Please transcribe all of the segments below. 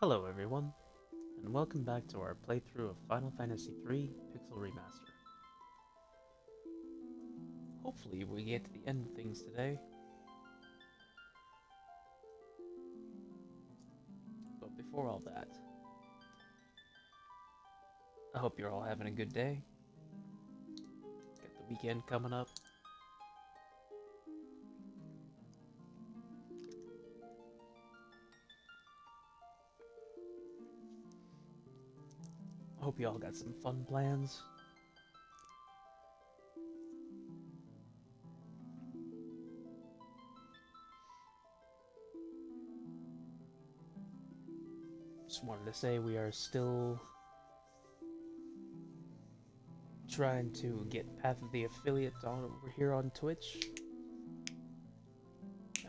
Hello everyone, and welcome back to our playthrough of Final Fantasy III Pixel Remaster. Hopefully we get to the end of things today, but before all that, I hope you're all having a good day. Got the weekend coming up. I hope you all got some fun plans. Just wanted to say we are still trying to get Path of the Affiliate on over here on Twitch.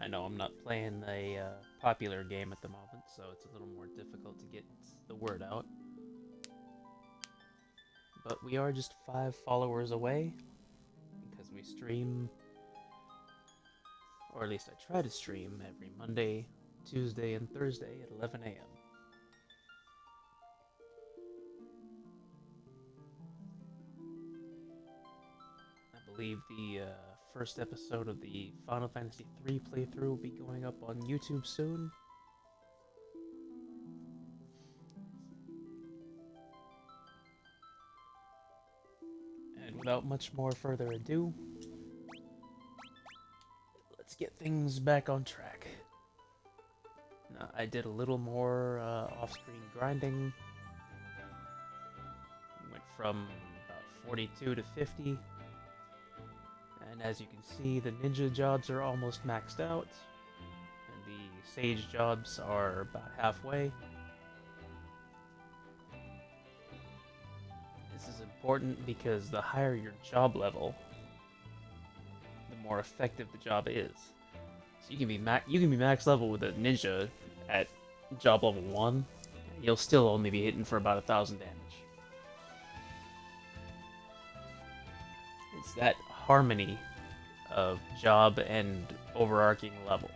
I know I'm not playing a popular game at the moment, so it's a little more difficult to get the word out. But we are just 5 followers away, because we stream, or at least I try to stream, every Monday, Tuesday, and Thursday at 11 a.m. I believe the first episode of the Final Fantasy III playthrough will be going up on YouTube soon. And without much more further ado, let's get things back on track. Now, I did a little more off-screen grinding. Went from about 42 to 50. And as you can see, the ninja jobs are almost maxed out. And the sage jobs are about halfway. This is important because the higher your job level, the more effective the job is. So you can be max level with a ninja at job level 1, you'll still only be hitting for about 1,000 damage. It's that harmony of job and overarching level,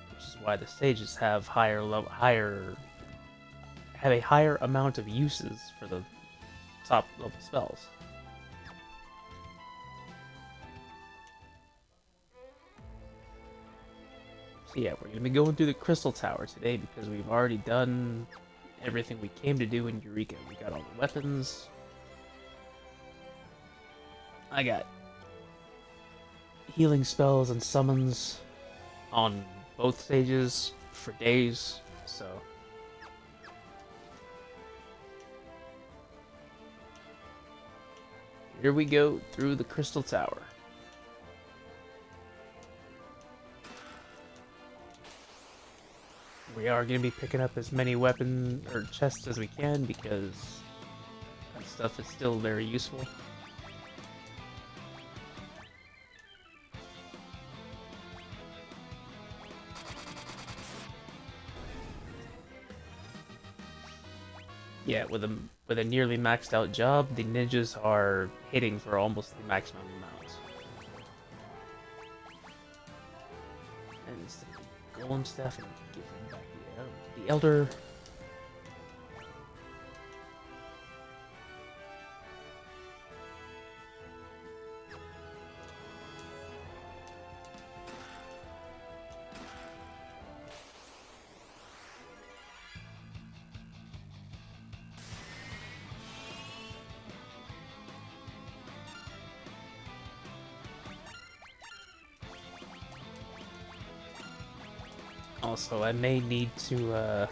which is why the sages have a higher amount of uses for the top level spells. So yeah, we're going to be going through the Crystal Tower today because we've already done everything we came to do in Eureka. We got all the weapons. I got healing spells and summons on both stages for days, so here we go through the Crystal Tower. We are going to be picking up as many weapon or chests as we can because that stuff is still very useful. Yeah, with a nearly maxed out job, the ninjas are hitting for almost the maximum amount. And instead of the golem staff, and give them back the elder. Also, I may need to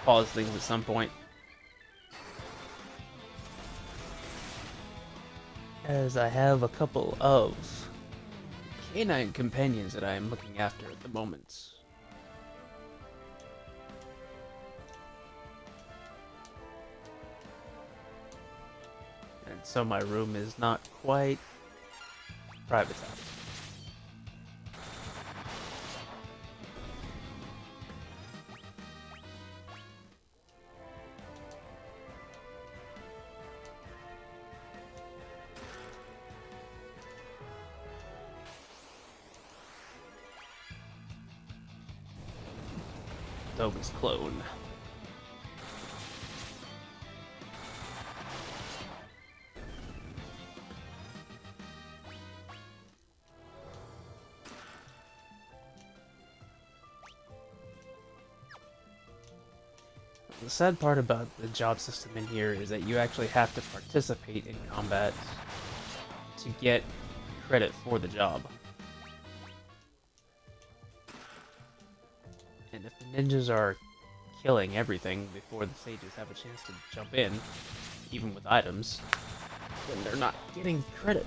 pause things at some point, as I have a couple of canine companions that I am looking after at the moment. And so my room is not quite privatized. Toga's clone. The sad part about the job system in here is that you actually have to participate in combat to get credit for the job. And if the ninjas are killing everything before the sages have a chance to jump in, even with items, then they're not getting credit.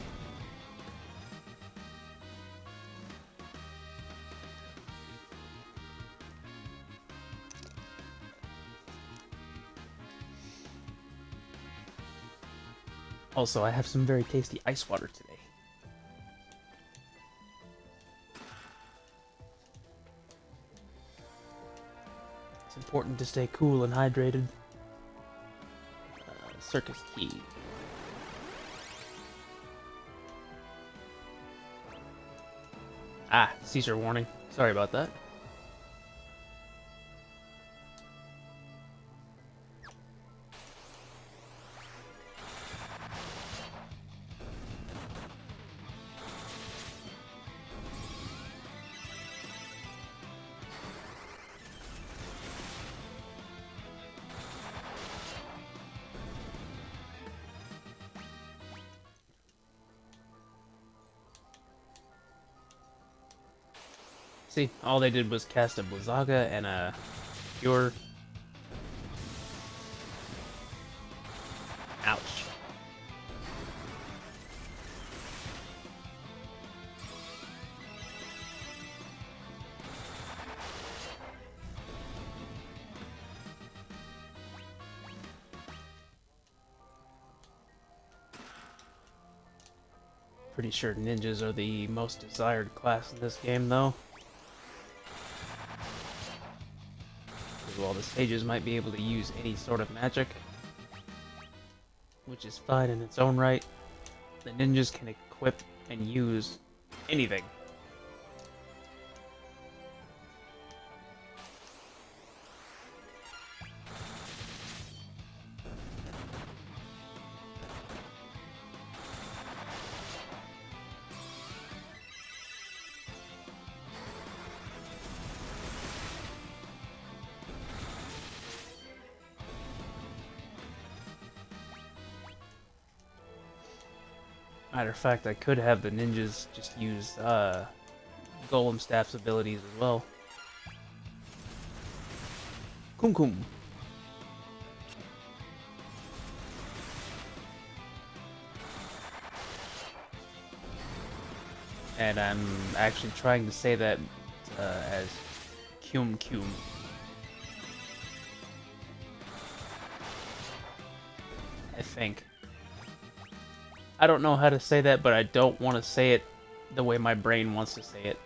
Also, I have some very tasty ice water today. It's important to stay cool and hydrated. Circus key. Ah, Caesar warning. Sorry about that. See, all they did was cast a Blizzaga and a Cure. Ouch. Pretty sure ninjas are the most desired class in this game, though. While the sages might be able to use any sort of magic, which is fine in its own right, the ninjas can equip and use anything. Matter of fact, I could have the ninjas just use Golem Staff's abilities as well. Kum Kum. And I'm actually trying to say that as Cum Cum. I think. I don't know how to say that, but I don't want to say it the way my brain wants to say it.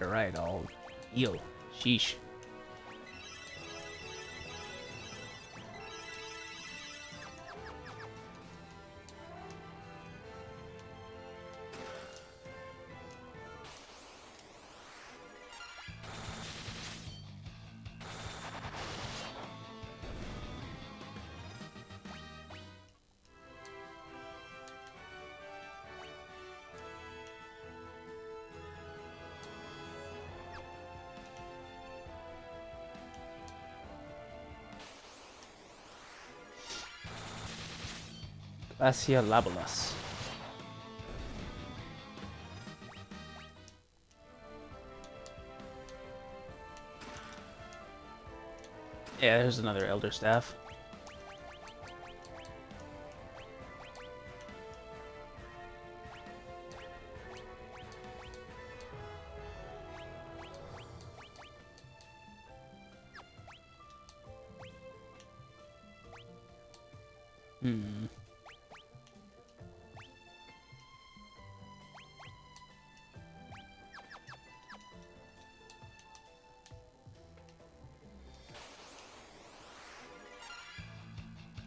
Alright, I'll heal. Sheesh. Glacia Labolas. Yeah, there's another Elder Staff. Hmm.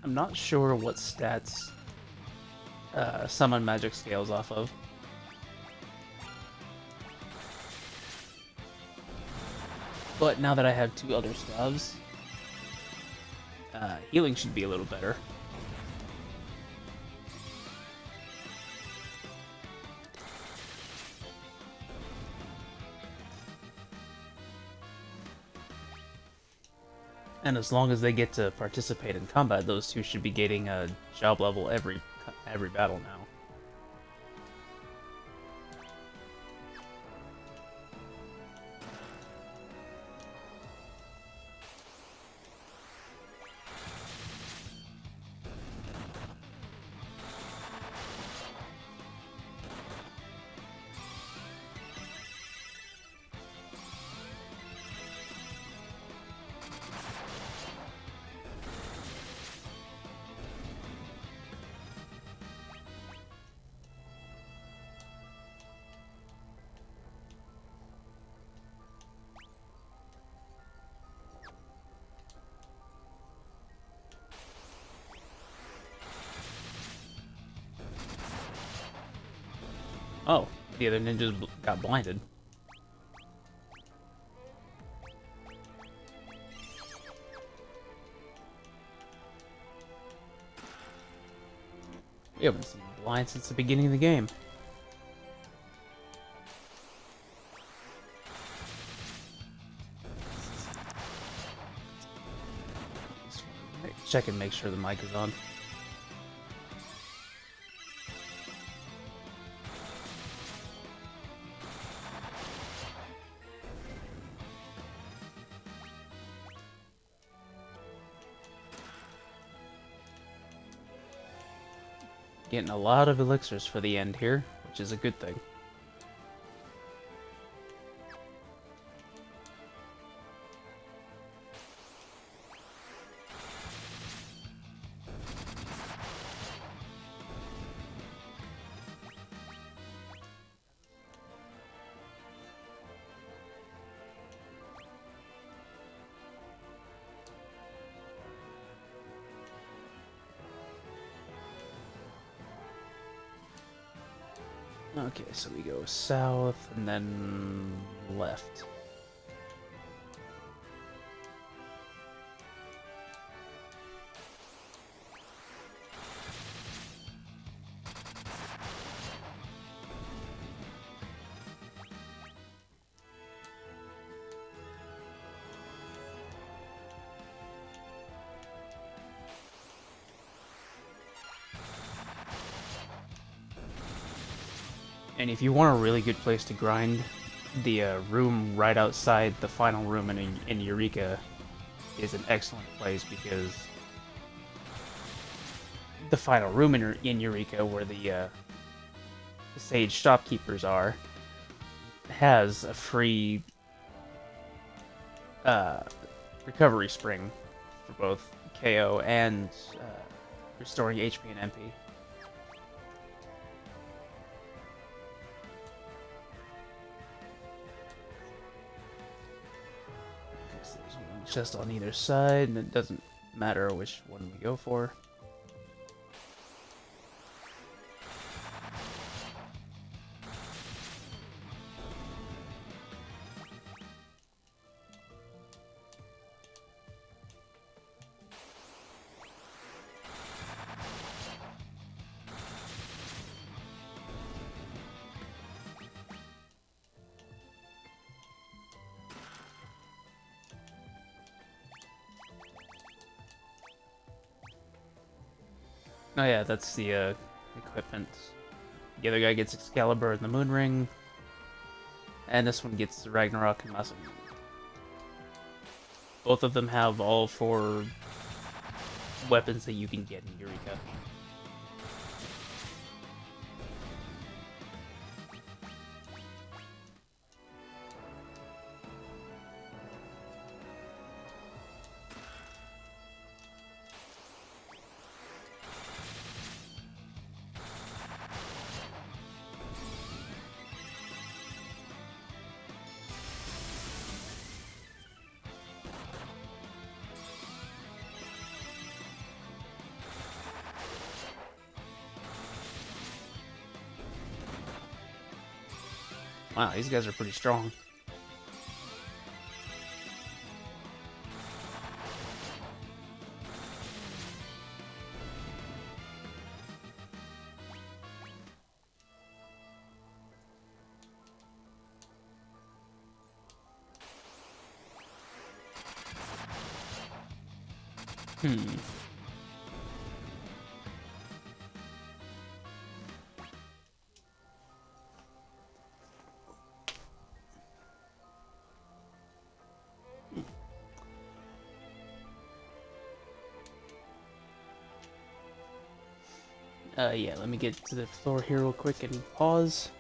I'm not sure what stats summon magic scales off of. But now that I have two other stabs, healing should be a little better. And as long as they get to participate in combat, those two should be getting a job level every battle now. Oh, the other ninjas got blinded. We haven't seen blind since the beginning of the game. Check and make sure the mic is on. Getting a lot of elixirs for the end here, which is a good thing. Okay, so we go south and then left. And if you want a really good place to grind, the room right outside the final room in Eureka is an excellent place because the final room in Eureka, where the Sage shopkeepers are, has a free recovery spring for both KO and restoring HP and MP. So there's one chest on either side, and it doesn't matter which one we go for. Oh yeah, that's the equipment. The other guy gets Excalibur and the Moon Ring, and this one gets the Ragnarok and Massacre. Both of them have all 4 weapons that you can get in Eureka. Wow, these guys are pretty strong. Hmm. Yeah, let me get to the floor here real quick and pause.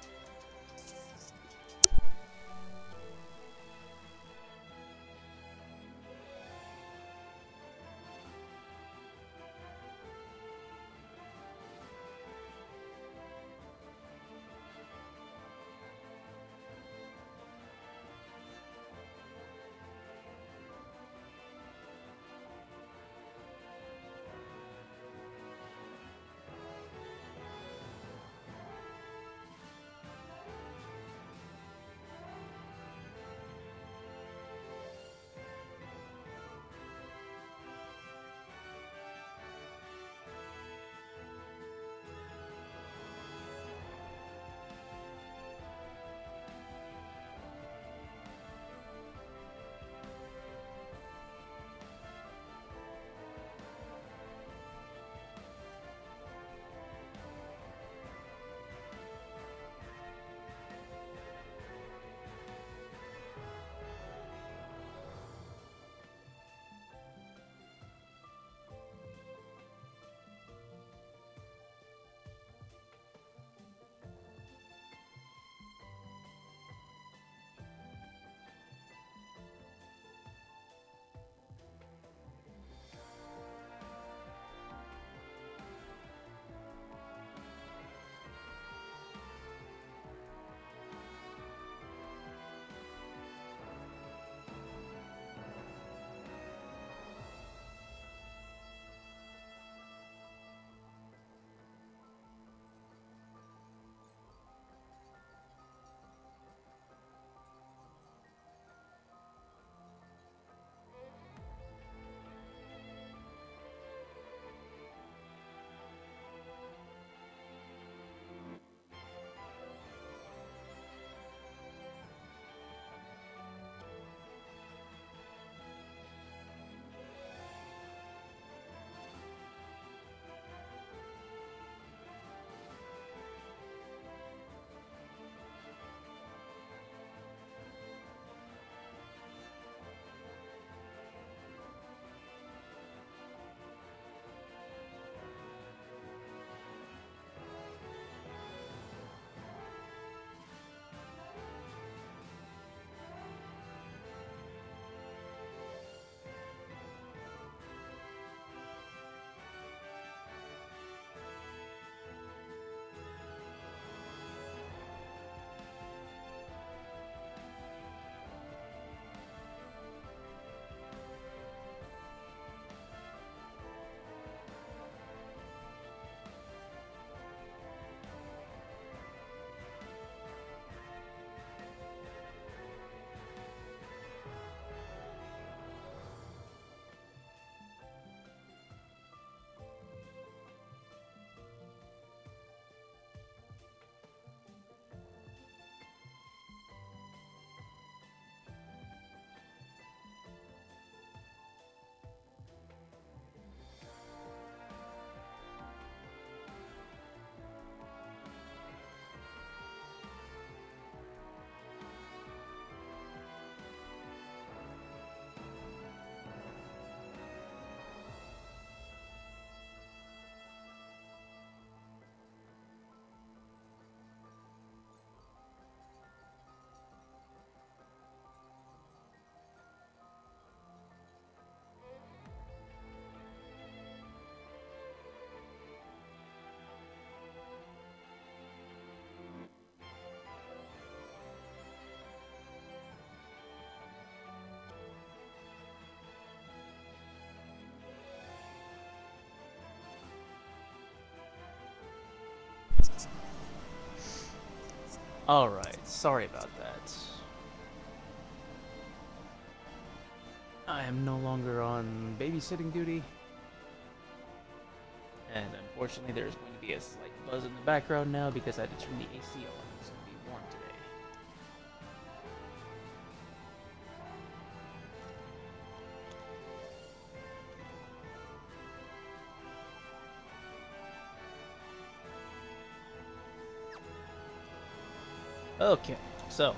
Alright, sorry about that. I am no longer on babysitting duty. And unfortunately, there's going to be a slight buzz in the background now because I had to turn the AC on. It's going to be warm today. Okay, so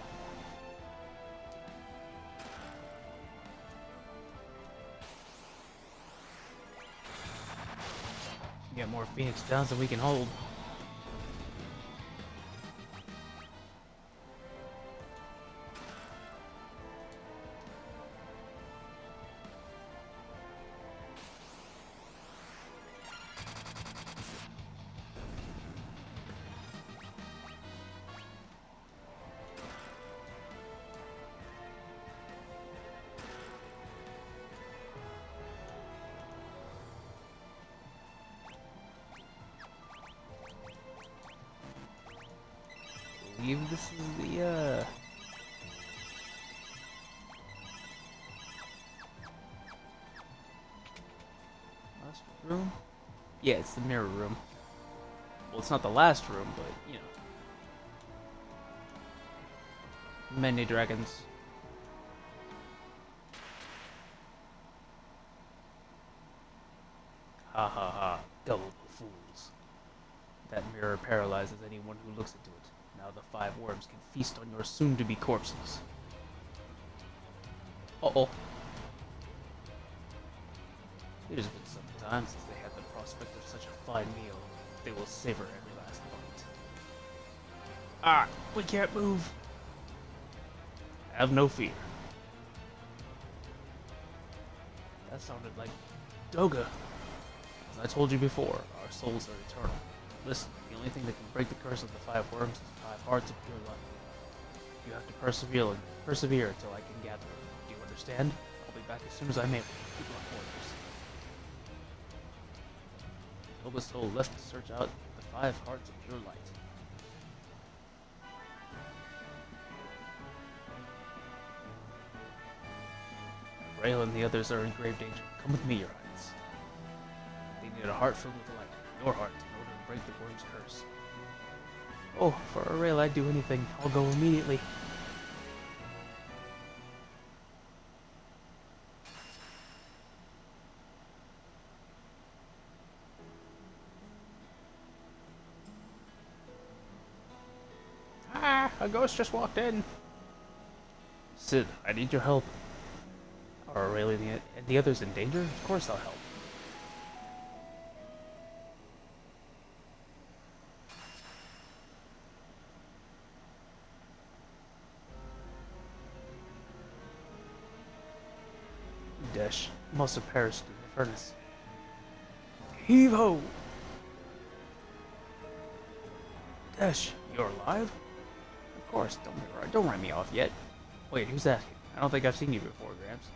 we got more Phoenix Downs than we can hold. I believe this is the last room? Yeah, it's the mirror room. Well, it's not the last room, but you know. Many dragons. Ha ha ha, gullible fools. That mirror paralyzes anyone who looks into it. Now the 5 worms can feast on your soon-to-be corpses. Uh-oh. It has been some time since they had the prospect of such a fine meal. They will savor every last bite. Ah, we can't move. Have no fear. That sounded like Doga. As I told you before, our souls are eternal. Listen, the only thing that can break the curse of the 5 worms is 5 hearts of pure light. You have to persevere until I can gather them. Do you understand? I'll be back as soon as I'm able. Keep on orders. Doga's soul left to search out the 5 hearts of pure light. Rail and the others are in grave danger. Come with me, your highness. They need a heart filled with light, your heart, in order to break the worm's curse. Oh, for a Rail, I'd do anything. I'll go immediately. Ah, a ghost just walked in. Sid, I need your help. Are Aurelia and the others in danger? Of course I'll help. Desh must have perished in the furnace. Heave-ho! Desh, you're alive? Of course, don't write me off yet. Wait, who's asking? I don't think I've seen you before, Gramps.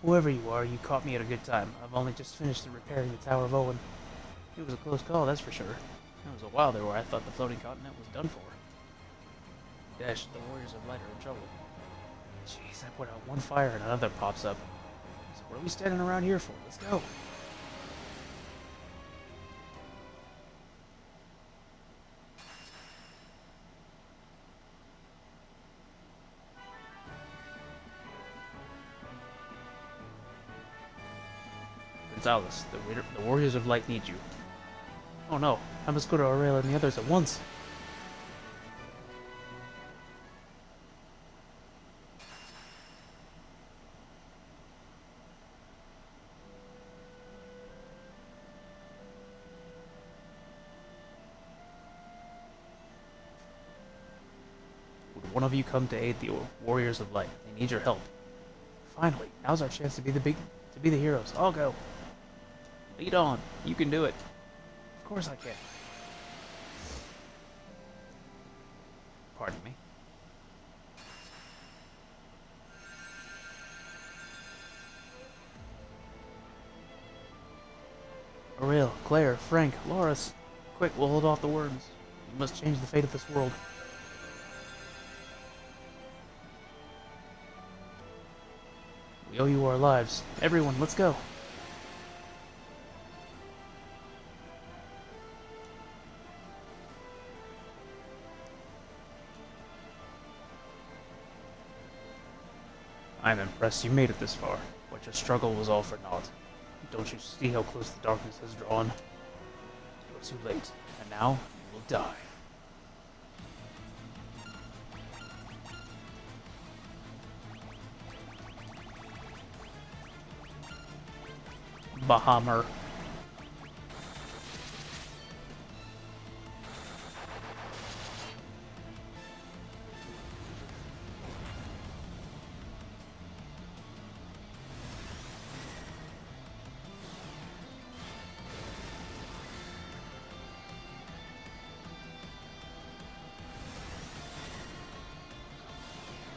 Whoever you are, you caught me at a good time. I've only just finished repairing the Tower of Owen. It was a close call, that's for sure. There was a while there where I thought the floating continent was done for. Dash, the warriors of light are in trouble. Jeez, I put out one fire and another pops up. So what are we standing around here for? Let's go. Gonzalez, the warriors of light need you. Oh no, I must go to Aurelia and the others at once. Would one of you come to aid the warriors of light? They need your help. Finally, now's our chance to be the heroes. I'll go. Lead on. You can do it. Of course I can. Pardon me. Aurel, Claire, Frank, Loris. Quick, we'll hold off the worms. We must change the fate of this world. We owe you our lives. Everyone, let's go. I'm impressed you made it this far, but your struggle was all for naught. Don't you see how close the darkness has drawn? You're too late, and now you will die. Bahammer.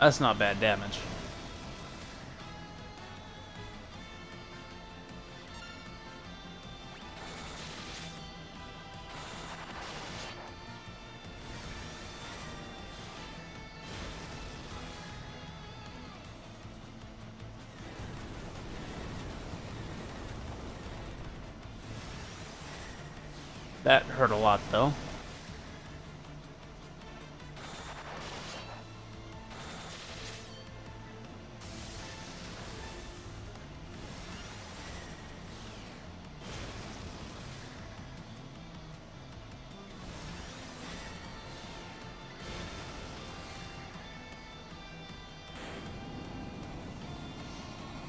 That's not bad damage. That hurt a lot, though.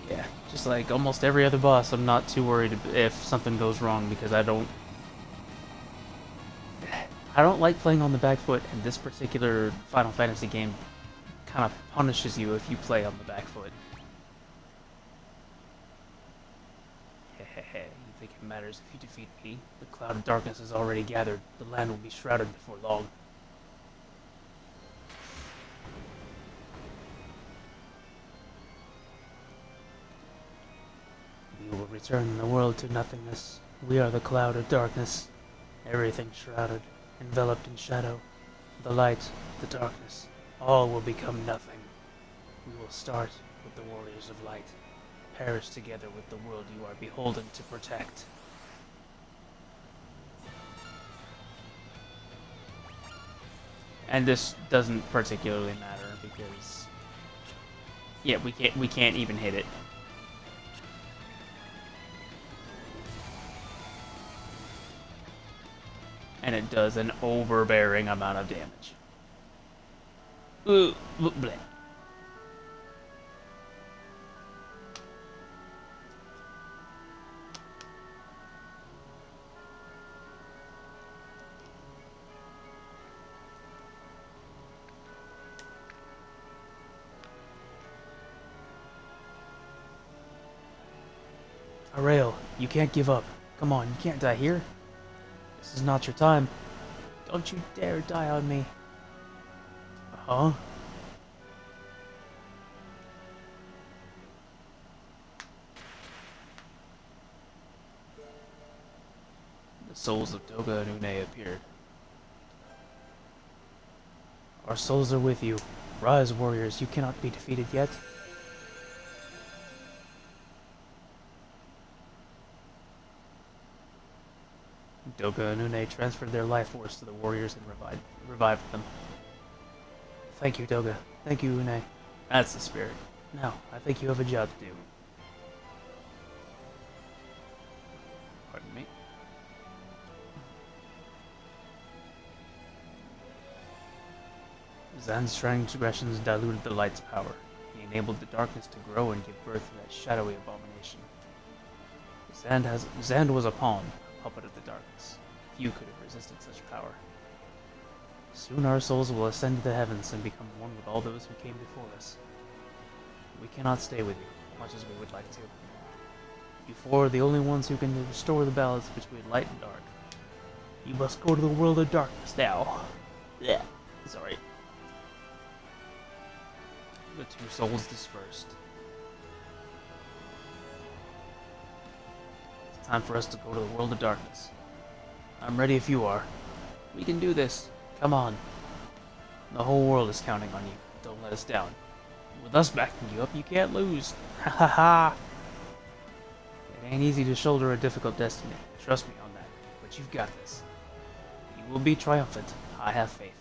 Yeah, just like almost every other boss, I'm not too worried if something goes wrong because I don't like playing on the back foot, and this particular Final Fantasy game kind of punishes you if you play on the back foot. Hehehe, you think it matters if you defeat me? The cloud of darkness is already gathered. The land will be shrouded before long. We will return the world to nothingness. We are the cloud of darkness. Everything shrouded, enveloped in shadow. The light, the darkness, all will become nothing. We will start with the warriors of light, perish together with the world you are beholden to protect. And this doesn't particularly matter because, yeah, we can't even hit it. And it does an overbearing amount of damage. Bleh. Arail, you can't give up. Come on, you can't die here. This is not your time. Don't you dare die on me. Huh? The souls of Doga and Une appeared. Our souls are with you. Rise, warriors, you cannot be defeated yet. Doga and Une transferred their life force to the warriors and revived them. Thank you, Doga. Thank you, Une. That's the spirit. Now, I think you have a job to do. Pardon me. Zan's transgressions diluted the light's power. He enabled the darkness to grow and give birth to that shadowy abomination. Zand was a pawn, a puppet of the darkness. Few could have resisted such power. Soon our souls will ascend to the heavens and become one with all those who came before us. We cannot stay with you, much as we would like to. You four are the only ones who can restore the balance between light and dark. You must go to the world of darkness now. Yeah, sorry. The two souls dispersed. It's time for us to go to the world of darkness. I'm ready if you are. We can do this. Come on. The whole world is counting on you. Don't let us down. With us backing you up, you can't lose. Ha ha ha! It ain't easy to shoulder a difficult destiny. Trust me on that. But you've got this. You will be triumphant. I have faith.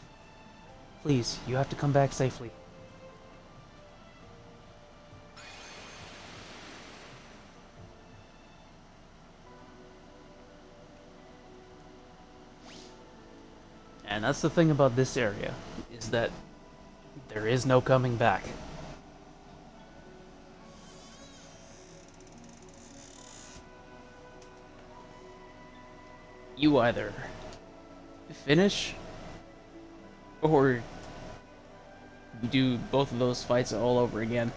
Please, you have to come back safely. And that's the thing about this area, is that there is no coming back. You either finish, or you do both of those fights all over again.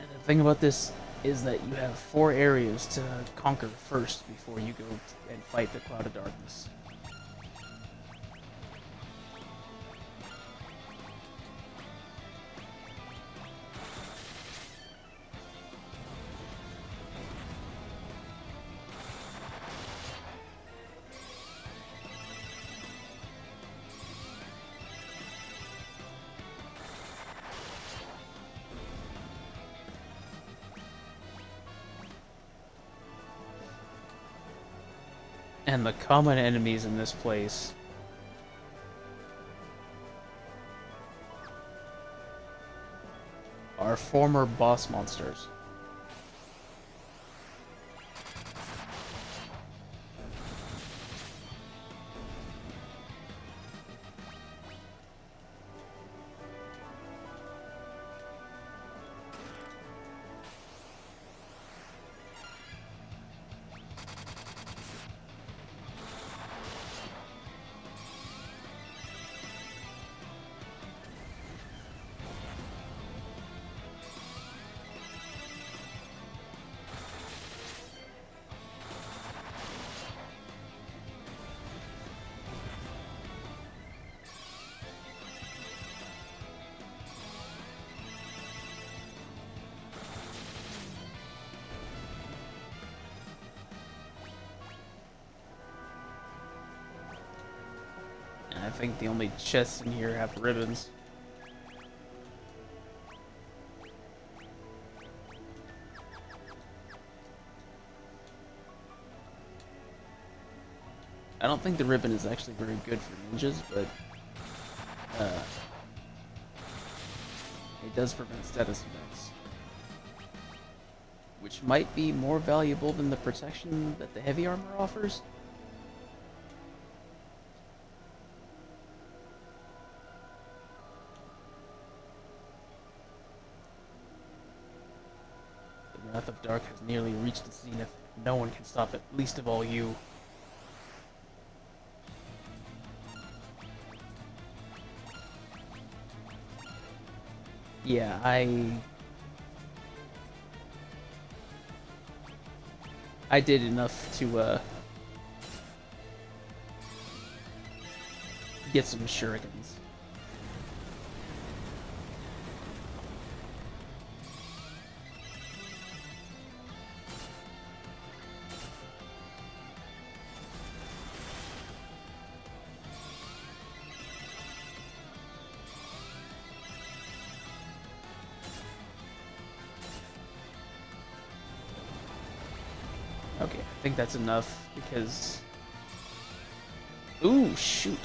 And the thing about this is that you have 4 areas to conquer first before you go and fight the Cloud of Darkness. And the common enemies in this place are former boss monsters. And I think the only chests in here have ribbons. I don't think the ribbon is actually very good for ninjas, but it does prevent status effects, which might be more valuable than the protection that the heavy armor offers. The Wrath of Dark has nearly reached its zenith. No one can stop it, least of all you. Yeah, I did enough to get some shurikens. Okay, I think that's enough because... Ooh, shoot.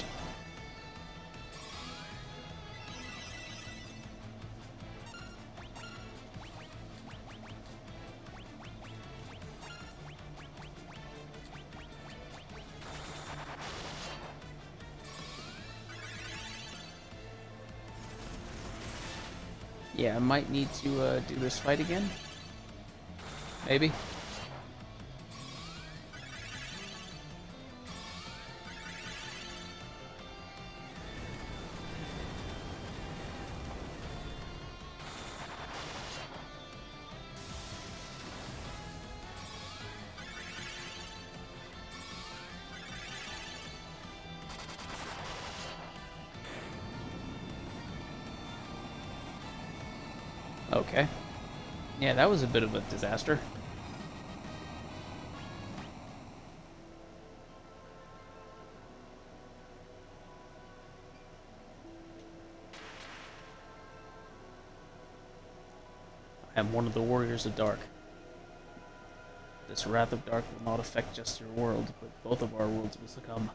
Yeah, I might need to do this fight again. Maybe. Okay. Yeah, that was a bit of a disaster. am one of the warriors of Dark. This wrath of Dark will not affect just your world, but both of our worlds will succumb.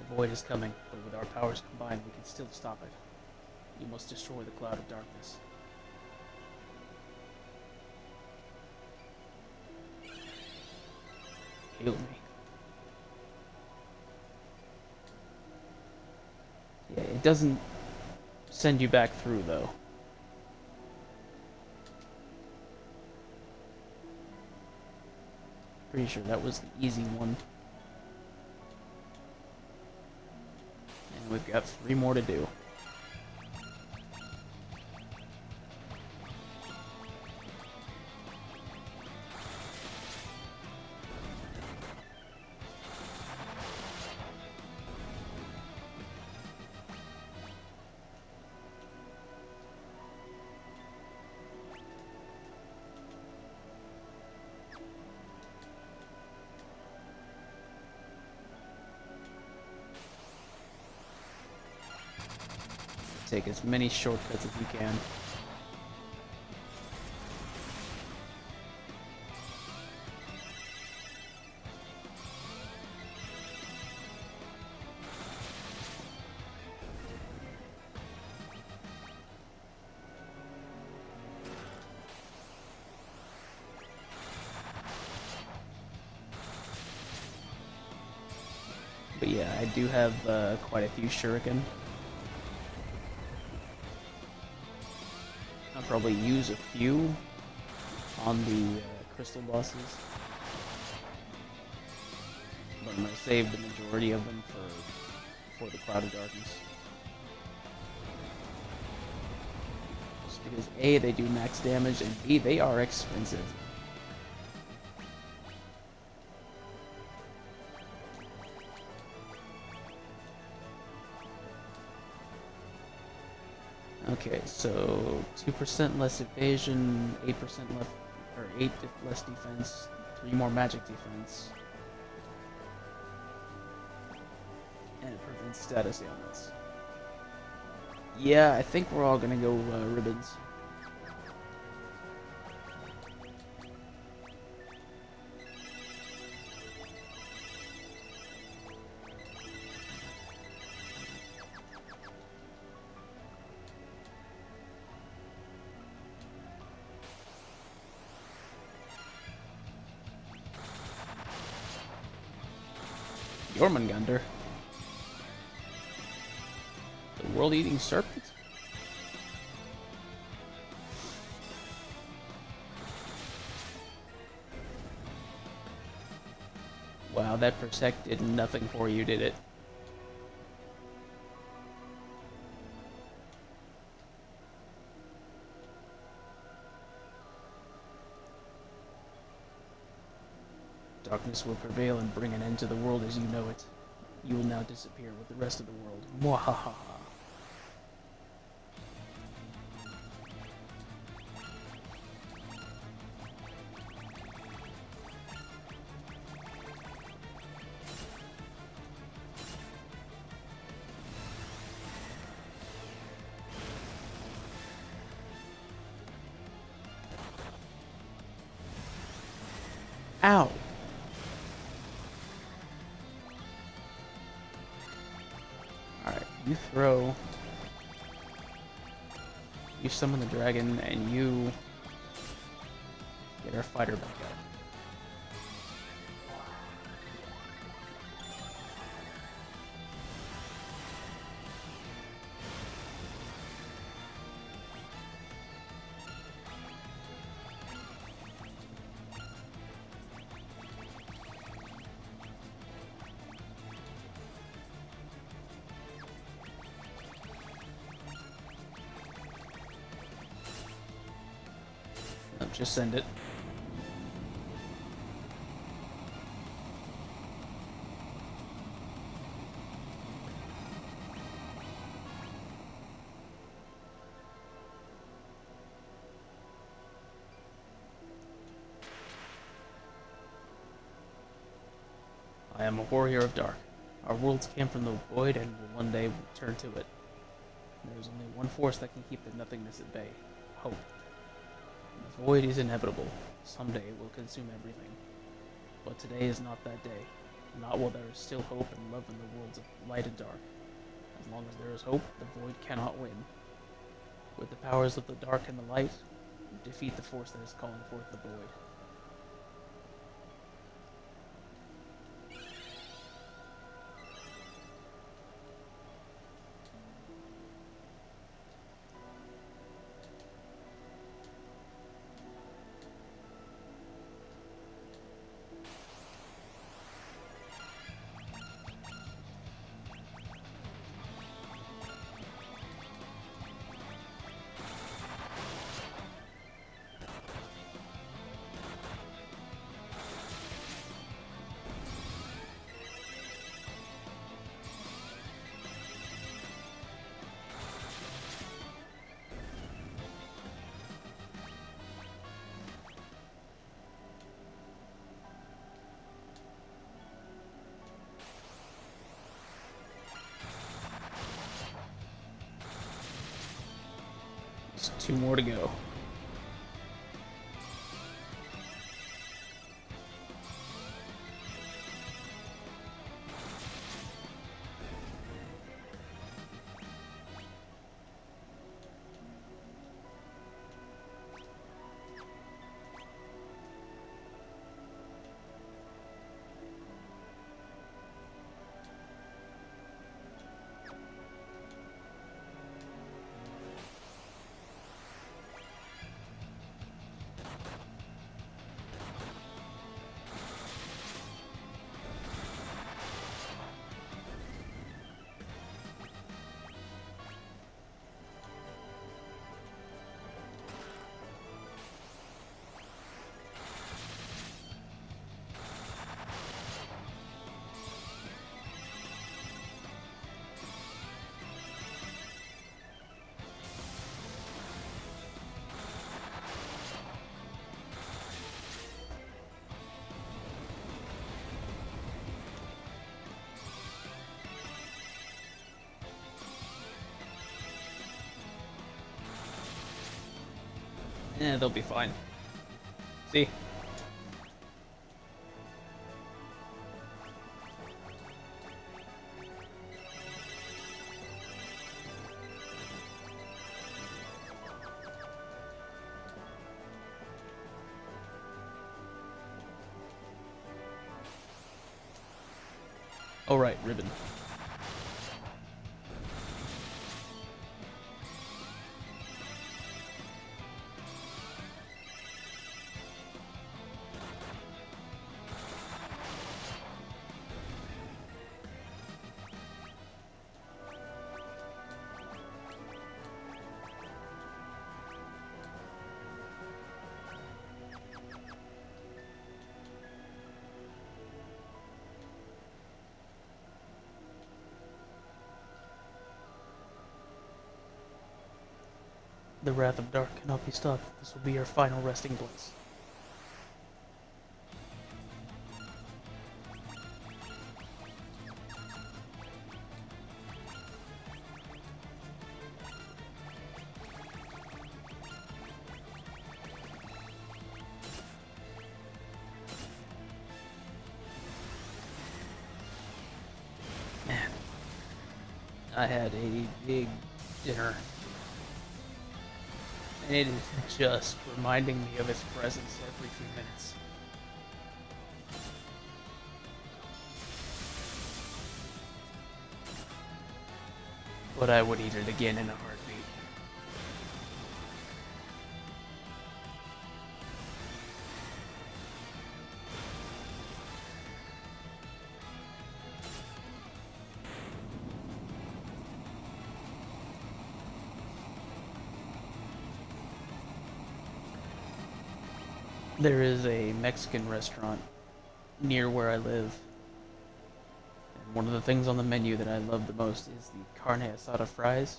The void is coming, but with our powers combined, we can still stop it. You must destroy the cloud of darkness. Heal me. Yeah, it doesn't send you back through, though. Pretty sure that was the easy one. And we've got 3 more to do. Take as many shortcuts as you can. But yeah, I do have quite a few shuriken. I'll probably use a few on the crystal bosses, but I'm gonna save the majority of them for the Cloud of Darkness. Just because A, they do max damage, and B, they are expensive. Okay, so 2% less evasion, 8% less, or 8 less defense, 3 more magic defense, and it prevents status ailments. Yeah, I think we're all gonna go ribbons. Jormungandr. The world-eating serpent? Wow, that protect did nothing for you, did it? Darkness will prevail and bring an end to the world as you know it. You will now disappear with the rest of the world. Mwahaha. Ow! Alright, you throw. You summon the dragon, and you get our fighter back up. No, just send it. I am a warrior of dark. Our worlds came from the void and will one day return to it. There is only one force that can keep the nothingness at bay. Hope. The void is inevitable. Someday it will consume everything. But today is not that day. Not while there is still hope and love in the worlds of light and dark. As long as there is hope, the void cannot win. With the powers of the dark and the light, defeat the force that is calling forth the void. Just 2 more to go. Eh, they'll be fine. See? Oh right, ribbon. The wrath of dark cannot be stopped. This will be your final resting place. Man, I had a big dinner. And it is just reminding me of its presence every few minutes. But I would eat it again in a heartbeat. There is a Mexican restaurant near where I live. And one of the things on the menu that I love the most is the carne asada fries.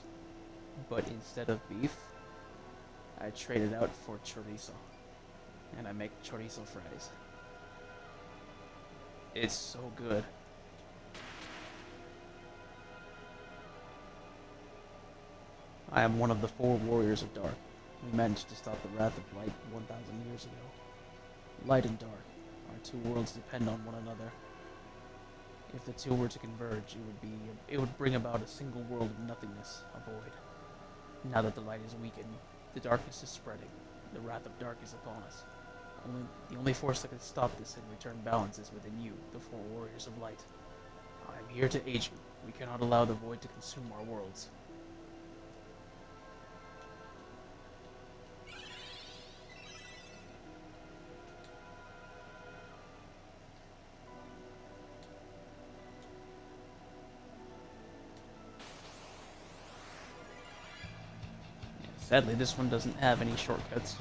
But instead of beef, I trade it out for chorizo. And I make chorizo fries. It's so good. I am one of the 4 warriors of dark. We managed to stop the wrath of light 1,000 years ago. Light and dark, our two worlds depend on one another. If the two were to converge, it would bring about a single world of nothingness, a void. Now that the light is weakened, the darkness is spreading. The wrath of dark is upon us. The only force that can stop this and return balance is within you, the four warriors of light. I am here to aid you. We cannot allow the void to consume our worlds. Sadly, this one doesn't have any shortcuts.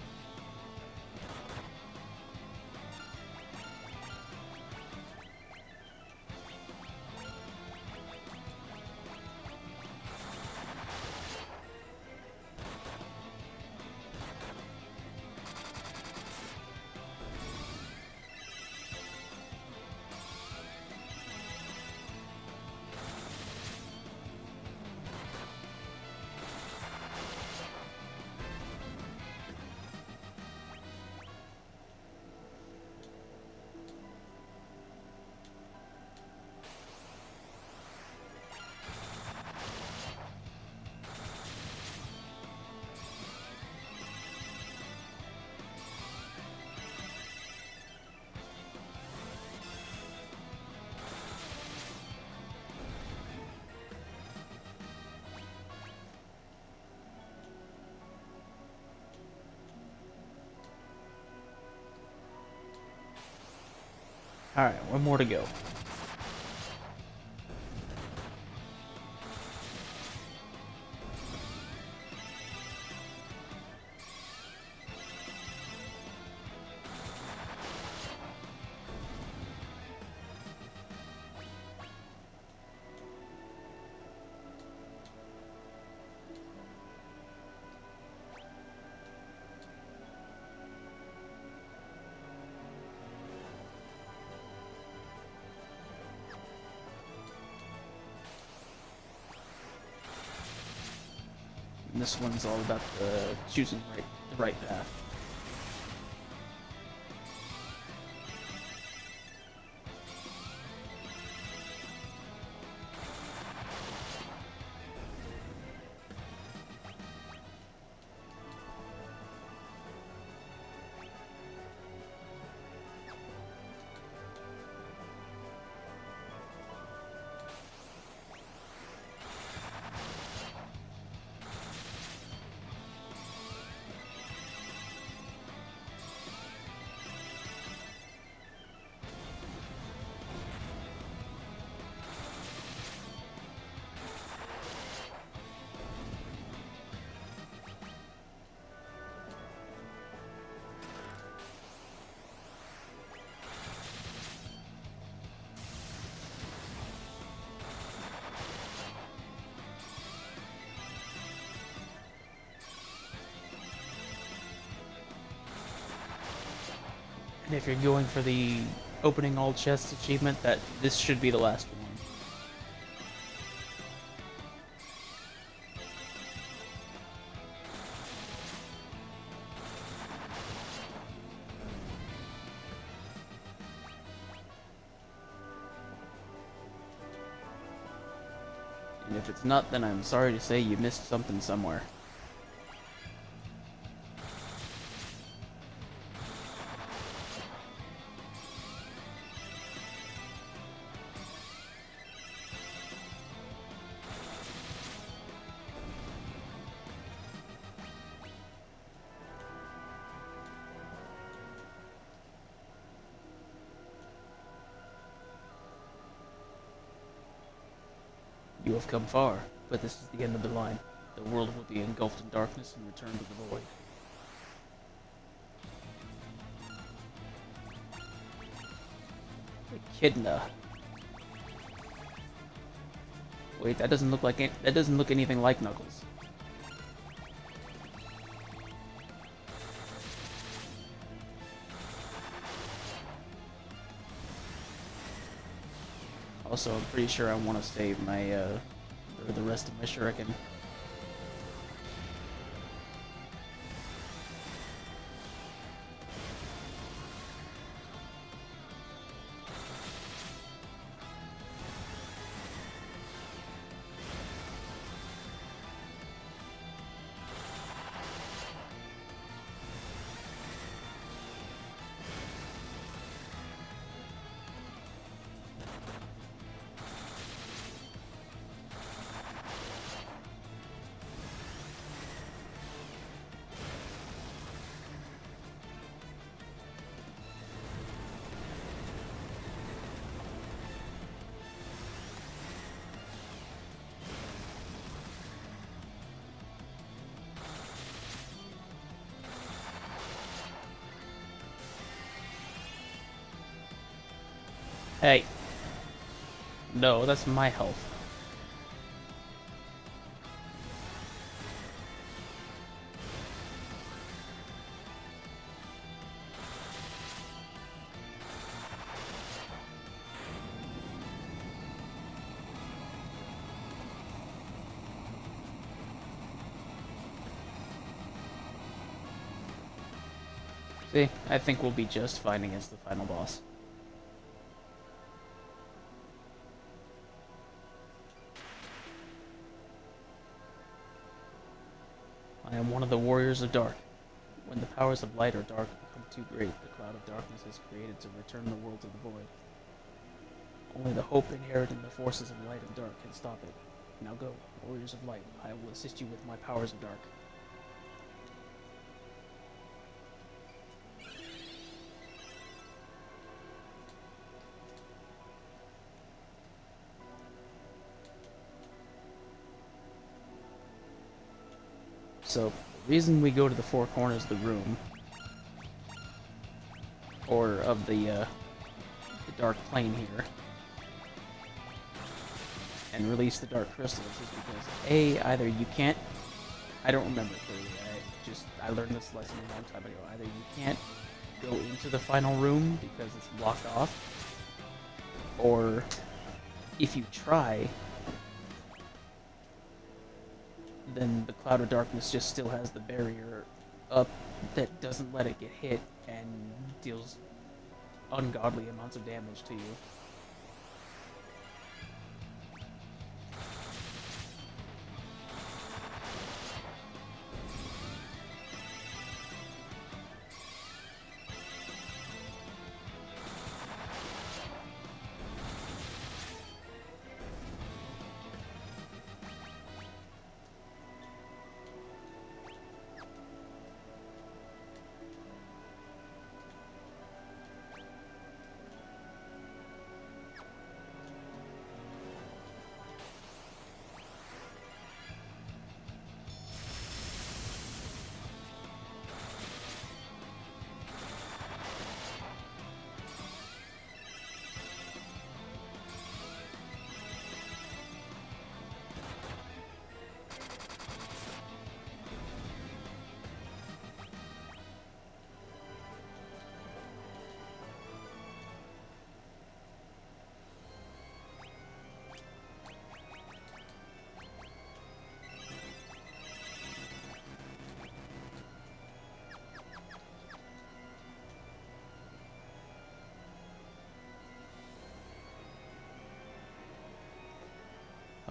Alright, one more to go. And this one's all about choosing the right path. And if you're going for the opening all chests achievement, this should be the last one. And if it's not, then I'm sorry to say you missed something somewhere. You have come far, but this is the end of the line. The world will be engulfed in darkness and return to the void. Echidna. Wait, that doesn't look anything like Knuckles. Also, I'm pretty sure I want to save my, the rest of my shuriken. Hey. No, that's my health. See, I think we'll be just fine against the final boss. I am one of the warriors of dark. When the powers of light or dark become too great, the cloud of darkness is created to return the world to the void. Only the hope inherent in the forces of light and dark can stop it. Now go, warriors of light. I will assist you with my powers of dark. So, the reason we go to the four corners of the room, or of the dark plane here, and release the dark crystals is because A, either you can't, I don't remember clearly, I learned this lesson a long time ago, either you can't go into the final room because it's blocked off, or if you try, then the cloud of darkness just still has the barrier up that doesn't let it get hit and deals ungodly amounts of damage to you.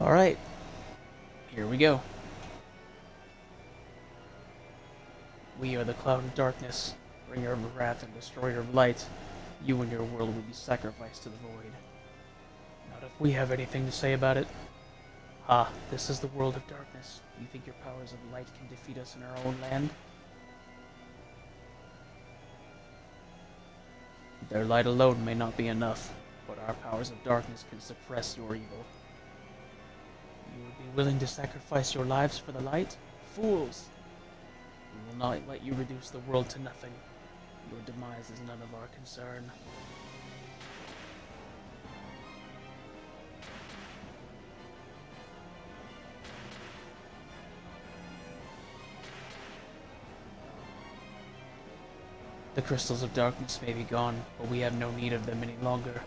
Alright, here we go. We are the cloud of darkness, bringer of wrath and destroyer of light. You and your world will be sacrificed to the void. Not if we have anything to say about it. Ah, this is the world of darkness. You think your powers of light can defeat us in our own land? Their light alone may not be enough, but our powers of darkness can suppress your evil. You would be willing to sacrifice your lives for the light? Fools! We will not let you reduce the world to nothing. Your demise is none of our concern. The crystals of darkness may be gone, but we have no need of them any longer.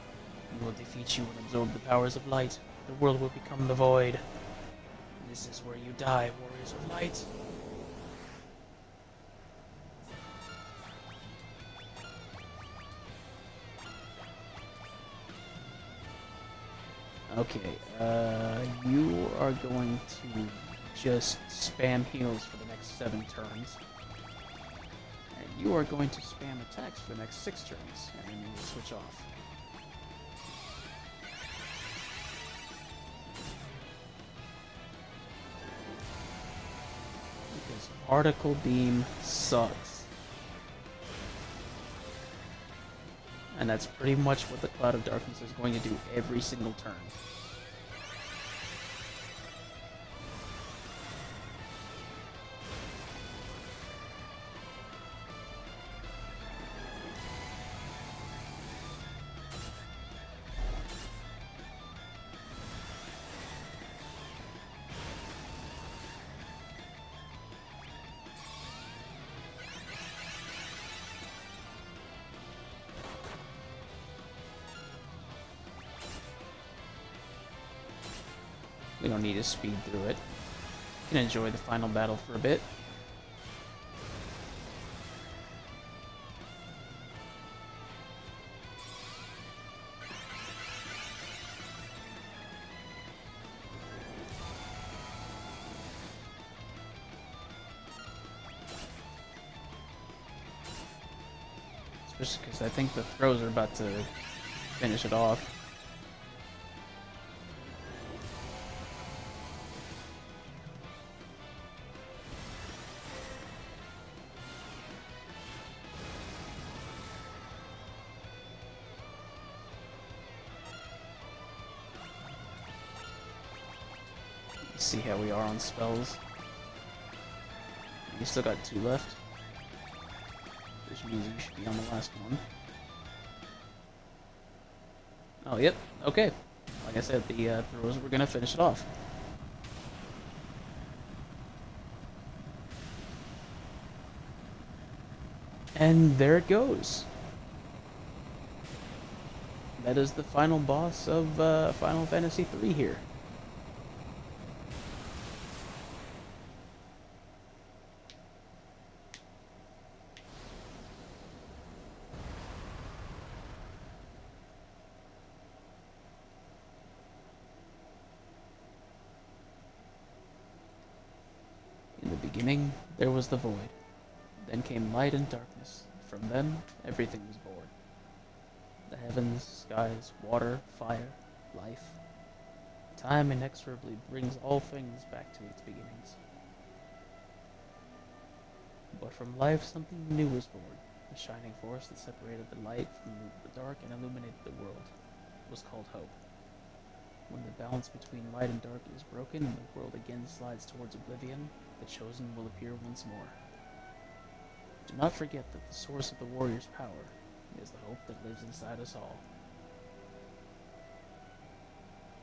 We will defeat you and absorb the powers of light. The world will become the void. This is where you die, warriors of light. Okay, you are going to just spam heals for the next 7 turns. And you are going to spam attacks for the next 6 turns, and then you will switch off. Because Particle Beam sucks. And that's pretty much what the Cloud of Darkness is going to do every single turn. We don't need to speed through it. We can enjoy the final battle for a bit. Especially because I think the throws are about to finish it off. Let's see how we are on spells. We still got 2 left. Which means we should be on the last one. Oh, yep. Okay. Like I said, the throws were gonna finish it off. And there it goes. That is the final boss of Final Fantasy III here. In the beginning, there was the void. Then came light and darkness. From them, everything was born. The heavens, skies, water, fire, life. Time inexorably brings all things back to its beginnings. But from life, something new was born. The shining force that separated the light from the dark and illuminated the world was called hope. When the balance between light and dark is broken and the world again slides towards oblivion, the chosen will appear once more. Do not forget that the source of the warrior's power is the hope that lives inside us all.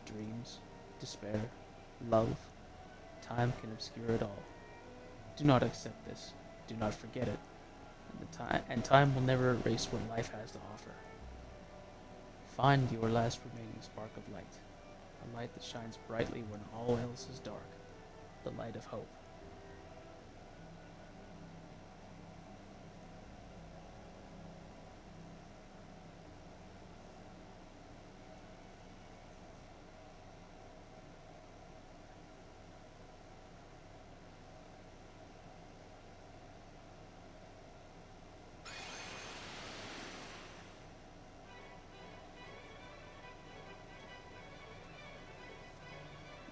Dreams, despair, love, time can obscure it all. Do not accept this. Do not forget it. And time will never erase what life has to offer. Find your last remaining spark of light. A light that shines brightly when all else is dark. The light of hope.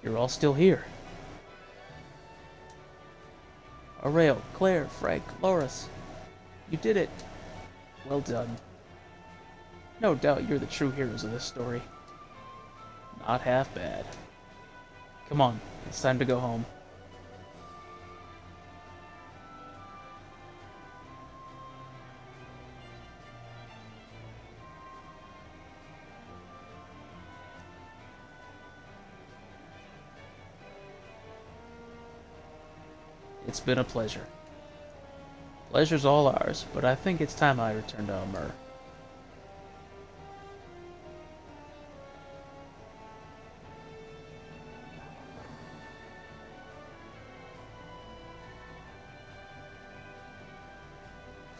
You're all still here. Aurel, Claire, Frank, Loris. You did it. Well done. No doubt you're the true heroes of this story. Not half bad. Come on, it's time to go home. It's been a pleasure. Pleasure's all ours, but I think it's time I return to Amur.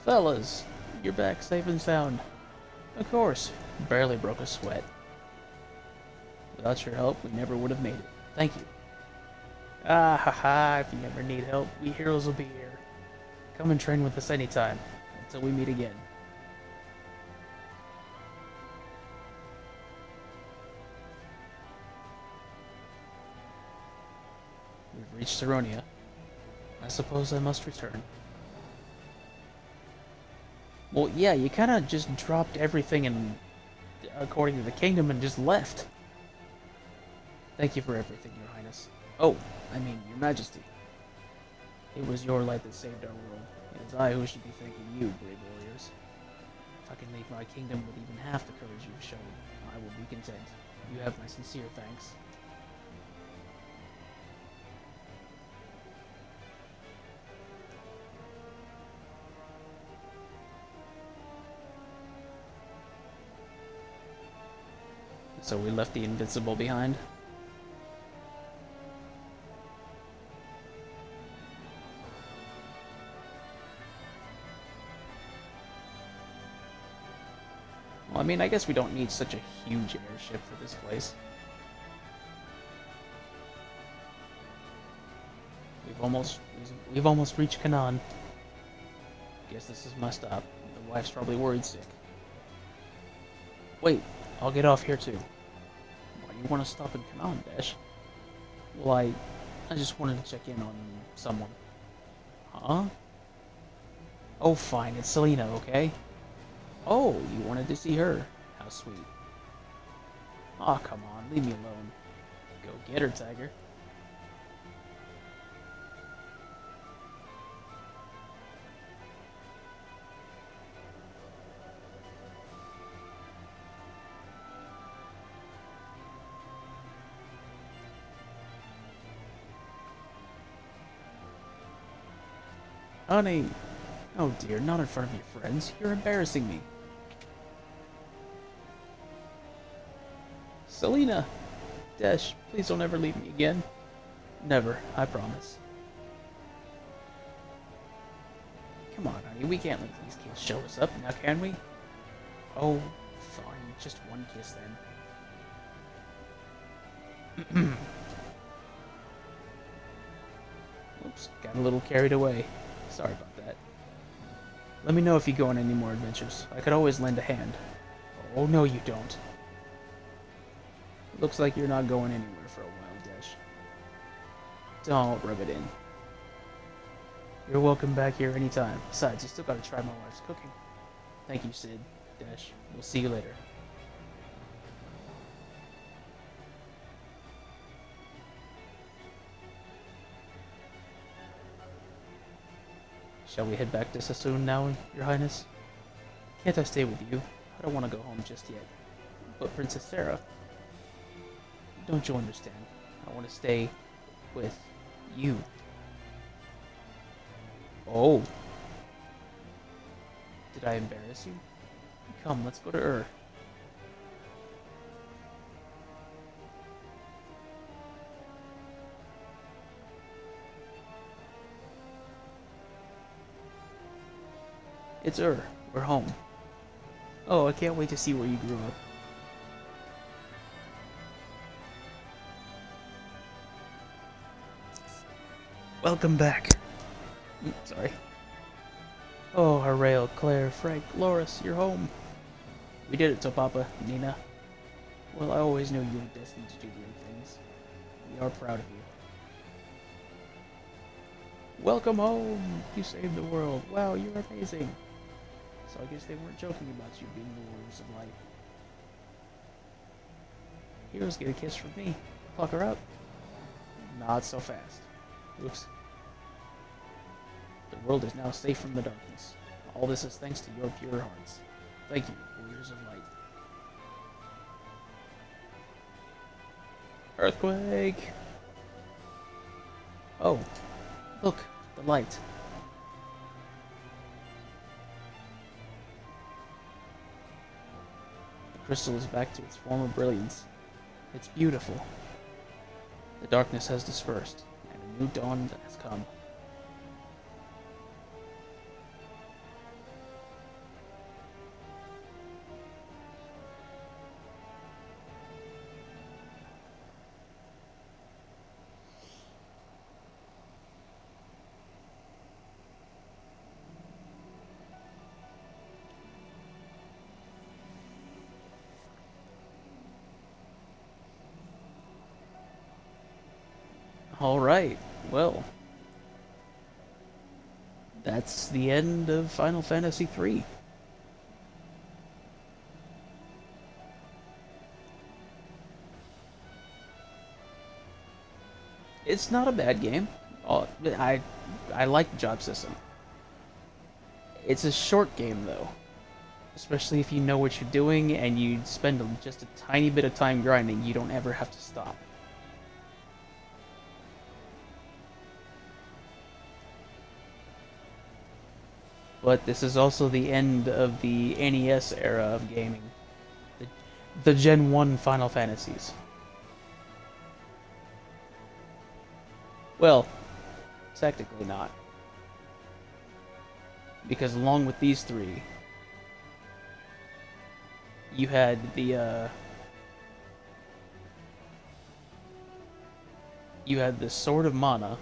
Fellas, you're back safe and sound. Of course, barely broke a sweat. Without your help, we never would have made it. Thank you. Ah ha ha, if you ever need help, we heroes will be here. Come and train with us anytime, until we meet again. We've reached Saronia. I suppose I must return. Well, yeah, you kinda just dropped everything according to the kingdom and just left. Thank you for everything, Your Highness. Oh, I mean, Your Majesty. It was your light that saved our world. It is I who should be thanking you, brave warriors. If I can leave my kingdom with even half the courage you've shown, I will be content. You have my sincere thanks. So we left the Invincible behind. Well, I mean, I guess we don't need such a huge airship for this place. We've almost reached Canaan. Guess this is my stop. The wife's probably worried sick. Wait, I'll get off here too. Why do you want to stop in Canaan, Dash? Well, I just wanted to check in on someone. Huh? Oh, fine, it's Selena, okay? Oh, you wanted to see her. How sweet. Aw, oh, come on, leave me alone. Go get her, Tiger. Honey! Oh dear, not in front of your friends. You're embarrassing me. Selena! Dash, please don't ever leave me again. Never, I promise. Come on, honey, we can't let these kids show us up, now can we? Oh, fine, just one kiss then. Oops, got a little carried away. Sorry about that. Let me know if you go on any more adventures. I could always lend a hand. Oh, no you don't. Looks like you're not going anywhere for a while, Dash. Don't rub it in. You're welcome back here anytime. Besides, you still gotta try my wife's cooking. Thank you, Sid. Dash, we'll see you later. Shall we head back to Sassoon now, Your Highness? Can't I stay with you? I don't want to go home just yet. But Princess Sarah... Don't you understand? I want to stay with you. Oh. Did I embarrass you? Come, let's go to Ur. It's Ur. We're home. Oh, I can't wait to see where you grew up. Welcome back. Sorry. Oh, Arail, Claire, Frank, Loris, you're home. We did it, Topapa, Nina. Well, I always knew you were destined to do great things. We are proud of you. Welcome home! You saved the world. Wow, you're amazing. So I guess they weren't joking about you being the warriors of light. Heroes get a kiss from me. Pluck her up. Not so fast. Oops. The world is now safe from the darkness. All this is thanks to your pure hearts. Thank you, warriors of light. Earthquake! Oh, look, the light. The crystal is back to its former brilliance. It's beautiful. The darkness has dispersed, and a new dawn has come. Alright, well, that's the end of Final Fantasy III. It's not a bad game. I like the job system. It's a short game though, especially if you know what you're doing and you spend just a tiny bit of time grinding, you don't ever have to stop. But this is also the end of the NES era of gaming. The Gen 1 Final Fantasies. Well, technically not. Because along with these three, you had the Sword of Mana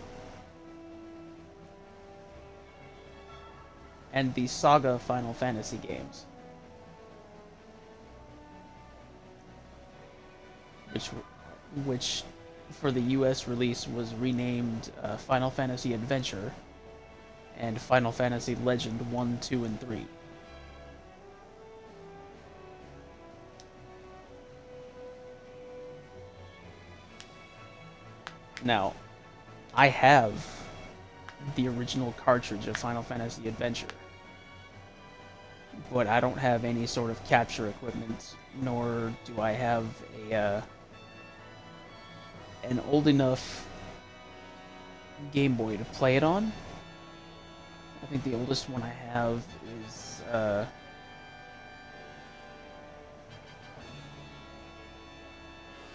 and the Saga Final Fantasy games, which which for the U.S. release was renamed Final Fantasy Adventure and Final Fantasy Legend 1, 2, and 3. Now, I have the original cartridge of Final Fantasy Adventure, but I don't have any sort of capture equipment, nor do I have an old enough Game Boy to play it on. I think the oldest one I have is I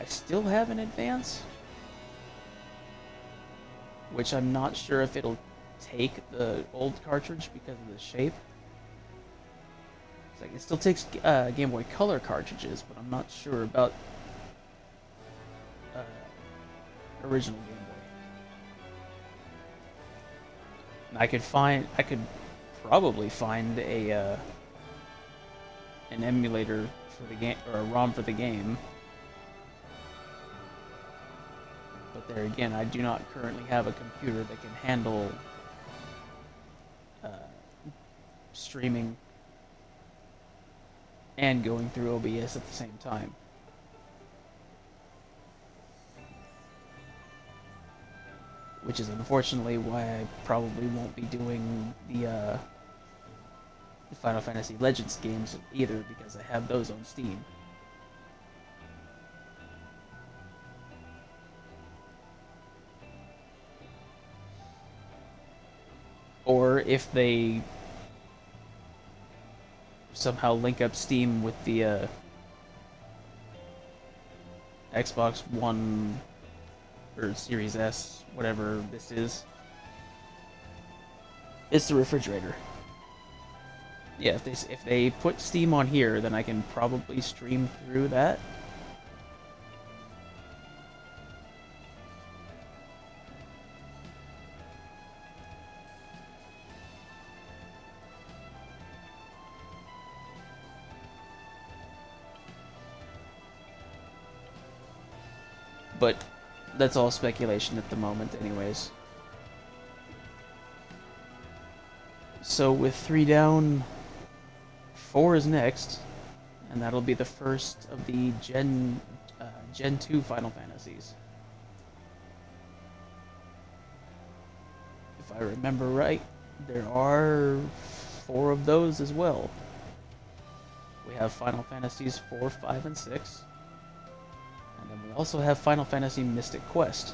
still have an Advance, which I'm not sure if it'll take the old cartridge because of the shape. It's like it still takes Game Boy Color cartridges, but I'm not sure about original Game Boy. I could probably find an emulator for the game, or a ROM for the game. But there again, I do not currently have a computer that can handle streaming and going through OBS at the same time. Which is unfortunately why I probably won't be doing the Final Fantasy Legends games either, because I have those on Steam. Or if they somehow link up Steam with the Xbox One or Series S, whatever this is. It's the refrigerator. Yeah, if they put Steam on here, then I can probably stream through that. But that's all speculation at the moment anyways. So with 3 down, 4 is next, and that'll be the first of the Gen 2 Final Fantasies. If I remember right, there are 4 of those as well. We have Final Fantasies 4, 5, and 6. And then we also have Final Fantasy Mystic Quest.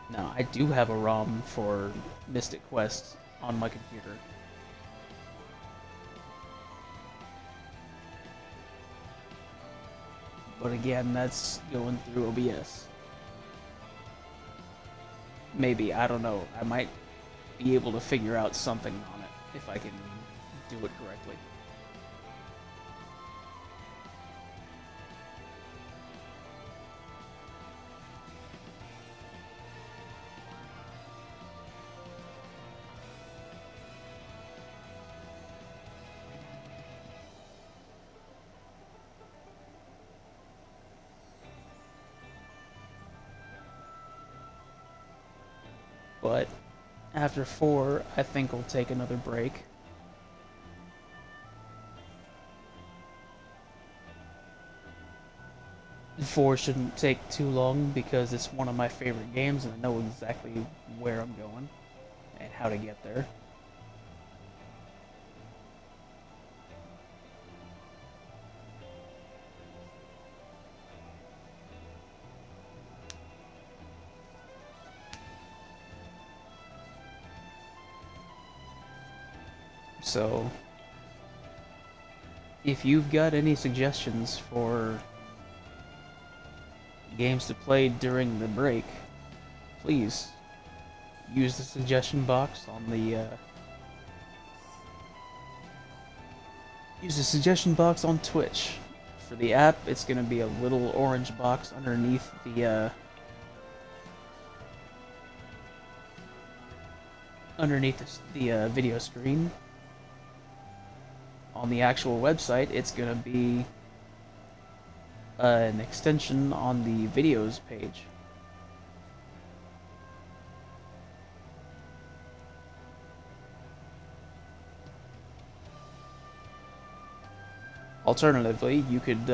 Now, I do have a ROM for Mystic Quest on my computer. But again, that's going through OBS. Maybe, I don't know. I might be able to figure out something on it if I can do it correctly. But after 4, I think we'll take another break. Four shouldn't take too long because it's one of my favorite games and I know exactly where I'm going and how to get there. So, if you've got any suggestions for games to play during the break, please use the suggestion box on the Twitch. For the app, it's gonna be a little orange box underneath the video screen. On the actual website, it's gonna be an extension on the videos page. Alternatively, you could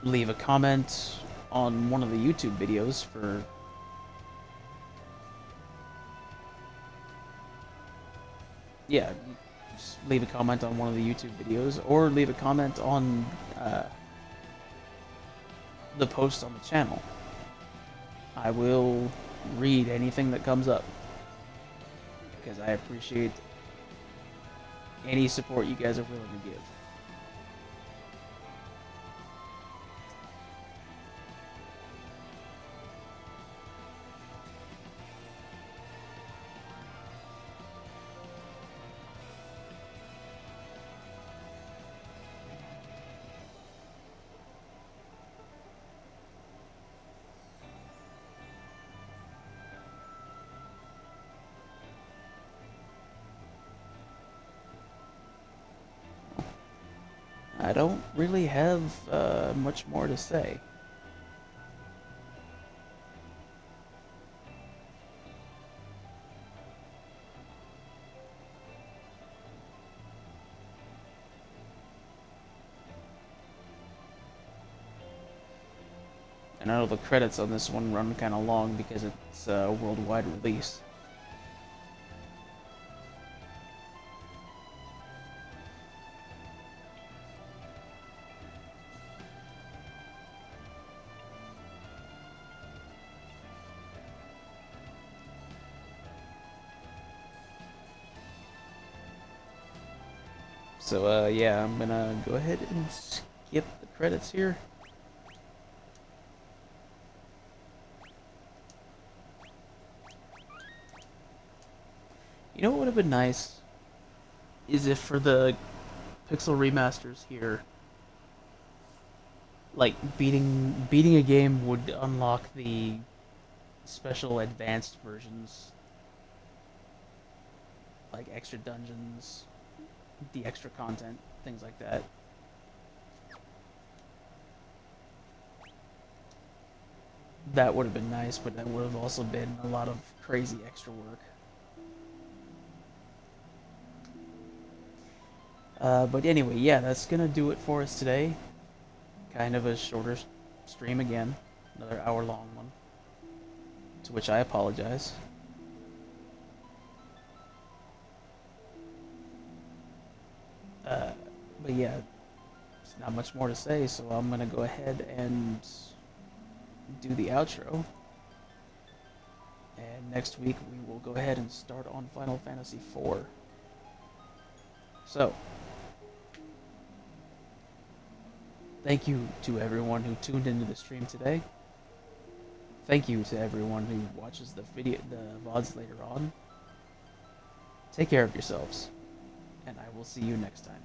leave a comment on one of the YouTube videos for just leave a comment on one of the YouTube videos, or leave a comment on the post on the channel. I will read anything that comes up because I appreciate any support you guys are willing to give. I don't really have much more to say. And I know the credits on this one run kind of long because it's a worldwide release. So, yeah, I'm gonna go ahead and skip the credits here. You know what would have been nice? Is if for the Pixel remasters here, like, beating a game would unlock the special advanced versions, like extra dungeons, the extra content, things like that. That would have been nice, but that would have also been a lot of crazy extra work. But anyway, yeah, that's gonna do it for us today. Kind of a shorter stream again, another hour-long one, to which I apologize. But yeah, there's not much more to say, so I'm gonna go ahead and do the outro. And next week we will go ahead and start on Final Fantasy IV. So, thank you to everyone who tuned into the stream today. Thank you to everyone who watches the VODs later on. Take care of yourselves, and I will see you next time.